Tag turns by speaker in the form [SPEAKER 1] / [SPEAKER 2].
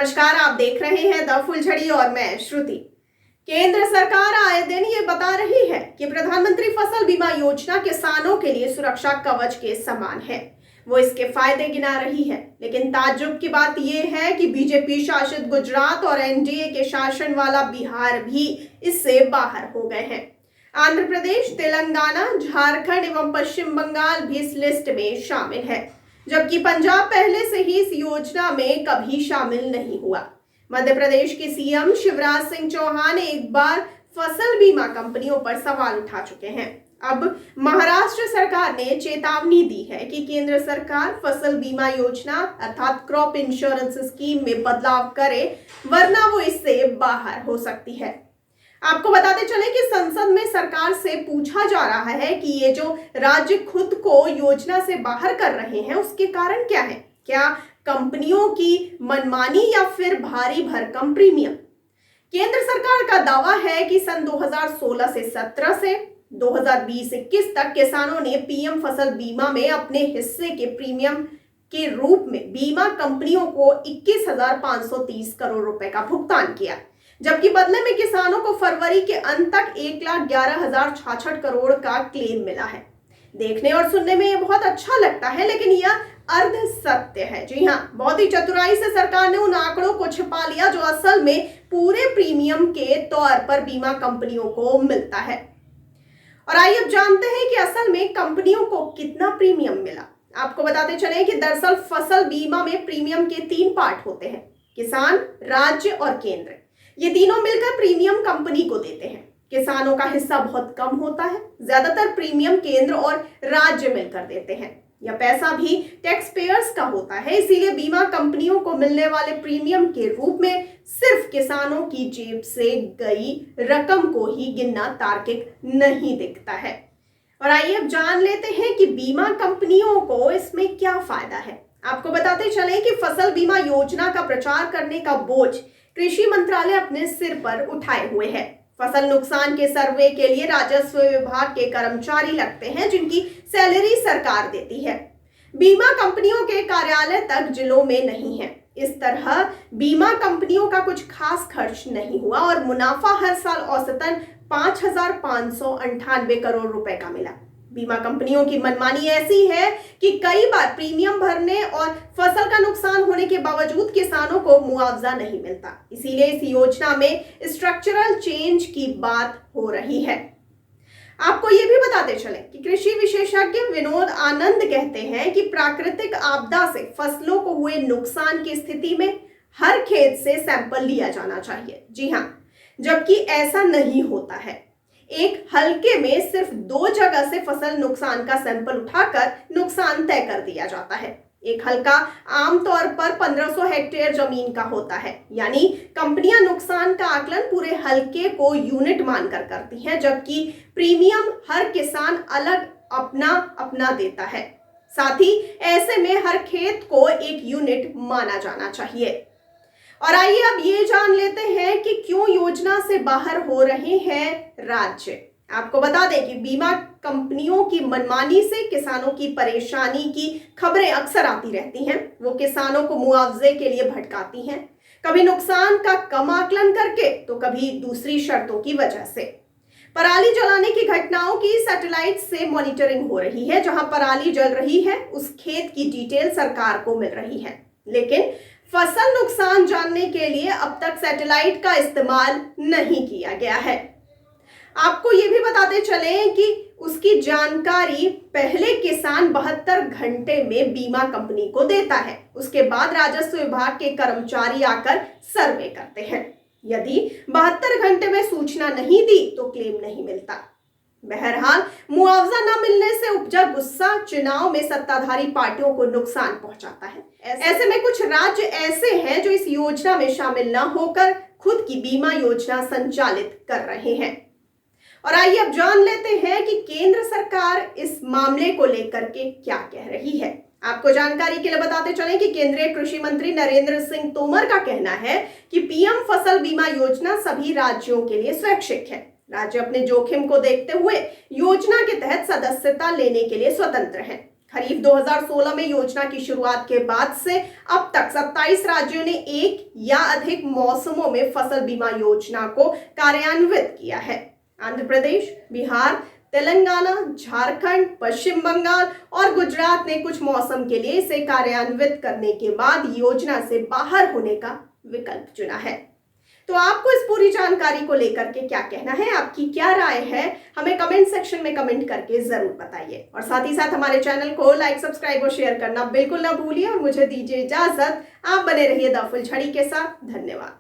[SPEAKER 1] नमस्कार, आप देख रहे हैं द फुलझड़ी और मैं श्रुति। केंद्र सरकार आए दिन ये बता रही है कि प्रधानमंत्री फसल बीमा योजना किसानों के लिए सुरक्षा कवच के समान है। वो इसके फायदे गिना रही है, लेकिन ताज्जुब की बात यह है कि बीजेपी शासित गुजरात और एनडीए के शासन वाला बिहार भी इससे बाहर हो गए हैं। आंध्र प्रदेश, तेलंगाना, झारखंड एवं पश्चिम बंगाल भी इस लिस्ट में शामिल है, जबकि पंजाब पहले से ही इस योजना में कभी शामिल नहीं हुआ। मध्य प्रदेश के सीएम शिवराज सिंह चौहान एक बार फसल बीमा कंपनियों पर सवाल उठा चुके हैं। अब महाराष्ट्र सरकार ने चेतावनी दी है कि केंद्र सरकार फसल बीमा योजना अर्थात क्रॉप इंश्योरेंस स्कीम में बदलाव करे, वरना वो इससे बाहर हो सकती है। आपको बताते चले कि संसद में सरकार से पूछा जा रहा है कि ये जो राज्य खुद को योजना से बाहर कर रहे हैं उसके कारण क्या है। क्या कंपनियों की मनमानी या फिर भारी भरकम प्रीमियम? केंद्र सरकार का दावा है कि सन 2016 से 17 से 2020-21 तक किसानों ने पीएम फसल बीमा में अपने हिस्से के प्रीमियम के रूप में बीमा कंपनियों को 21,530 करोड़ रुपए का भुगतान किया, जबकि बदले में किसानों को फरवरी के अंत तक 1,11,066 करोड़ का क्लेम मिला है। देखने और सुनने में ये बहुत अच्छा लगता है, लेकिन यह अर्ध सत्य है। जी हाँ, बहुत ही चतुराई से सरकार ने उन आंकड़ों को छिपा लिया जो असल में पूरे प्रीमियम के तौर पर बीमा कंपनियों को मिलता है। और आइए अब जानते हैं कि असल में कंपनियों को कितना प्रीमियम मिला। आपको बताते चले कि दरअसल फसल बीमा में प्रीमियम के 3 पार्ट होते हैं: किसान, राज्य और केंद्र। ये तीनों मिलकर प्रीमियम कंपनी को देते हैं। किसानों का हिस्सा बहुत कम होता है, ज्यादातर प्रीमियम केंद्र और राज्य मिलकर देते हैं। यह पैसा भी टैक्स पेयर्स का होता है, इसीलिए बीमा कंपनियों को मिलने वाले प्रीमियम के रूप में सिर्फ किसानों की जेब से गई रकम को ही गिनना तार्किक नहीं दिखता है। और आइए अब जान लेते हैं कि बीमा कंपनियों को इसमें क्या फायदा है। आपको बताते चले कि फसल बीमा योजना का प्रचार करने का बोझ कृषि मंत्रालय अपने सिर पर उठाए हुए है। फसल नुकसान के सर्वे के लिए राजस्व विभाग के कर्मचारी लगते हैं, जिनकी सैलरी सरकार देती है। बीमा कंपनियों के कार्यालय तक जिलों में नहीं है। इस तरह बीमा कंपनियों का कुछ खास खर्च नहीं हुआ और मुनाफा हर साल औसतन 5,598 करोड़ रुपए का मिला। बीमा कंपनियों की मनमानी ऐसी है कि कई बार प्रीमियम भरने और फसल का नुकसान होने के बावजूद किसानों को मुआवजा नहीं मिलता। इसीलिए इस योजना में स्ट्रक्चरल चेंज की बात हो रही है। आपको ये भी बताते चले कि कृषि विशेषज्ञ विनोद आनंद कहते हैं कि प्राकृतिक आपदा से फसलों को हुए नुकसान की स्थिति में हर खेत से सैंपल लिया जाना चाहिए। जी हाँ, जबकि ऐसा नहीं होता है। एक हलके में सिर्फ 2 जगह से फसल नुकसान का सैंपल उठाकर नुकसान तय कर दिया जाता है। एक हलका आमतौर पर 1500 हेक्टेयर जमीन का होता है, यानी कंपनियां नुकसान का आकलन पूरे हलके को यूनिट मानकर करती हैं, जबकि प्रीमियम हर किसान अलग अपना अपना देता है। साथ ही ऐसे में हर खेत को एक यूनिट माना जाना चाहिए। और आइए अब ये जान लेते हैं कि क्यों योजना से बाहर हो रहे हैं राज्य। आपको बता दें कि बीमा कंपनियों की मनमानी से किसानों की परेशानी की खबरें अक्सर आती रहती हैं। वो किसानों को मुआवजे के लिए भटकाती हैं, कभी नुकसान का कम आकलन करके तो कभी दूसरी शर्तों की वजह से। पराली जलाने की घटनाओं की सैटेलाइट से मॉनिटरिंग हो रही है। जहां पराली जल रही है उस खेत की डिटेल सरकार को मिल रही है, लेकिन फसल नुकसान जानने के लिए अब तक सैटेलाइट का इस्तेमाल नहीं किया गया है। आपको ये भी बताते चले कि उसकी जानकारी पहले किसान 72 घंटे में बीमा कंपनी को देता है। उसके बाद राजस्व विभाग के कर्मचारी आकर सर्वे करते हैं। यदि 72 घंटे में सूचना नहीं दी तो क्लेम नहीं मिलता। बहरहाल, मुआवजा न मिलने से उपजा गुस्सा चुनाव में सत्ताधारी पार्टियों को नुकसान पहुंचाता है। ऐसे में कुछ राज्य ऐसे हैं जो इस योजना में शामिल न होकर खुद की बीमा योजना संचालित कर रहे हैं। और आइए अब जान लेते हैं कि केंद्र सरकार इस मामले को लेकर के क्या कह रही है। आपको जानकारी के लिए बताते चलें कि केंद्रीय कृषि मंत्री नरेंद्र सिंह तोमर का कहना है कि पीएम फसल बीमा योजना सभी राज्यों के लिए स्वैच्छिक है। राज्य अपने जोखिम को देखते हुए योजना के तहत सदस्यता लेने के लिए स्वतंत्र हैं। खरीफ 2016 में योजना की शुरुआत के बाद से अब तक 27 राज्यों ने एक या अधिक मौसमों में फसल बीमा योजना को कार्यान्वित किया है। आंध्र प्रदेश, बिहार, तेलंगाना, झारखंड, पश्चिम बंगाल और गुजरात ने कुछ मौसम के लिए इसे कार्यान्वित करने के बाद योजना से बाहर होने का विकल्प चुना है। तो आपको इस पूरी जानकारी को लेकर के क्या कहना है, आपकी क्या राय है, हमें कमेंट सेक्शन में कमेंट करके जरूर बताइए। और साथ ही साथ हमारे चैनल को लाइक, सब्सक्राइब और शेयर करना बिल्कुल ना भूलिए। और मुझे दीजिए इजाजत, आप बने रहिए द फुलझड़ी के साथ। धन्यवाद।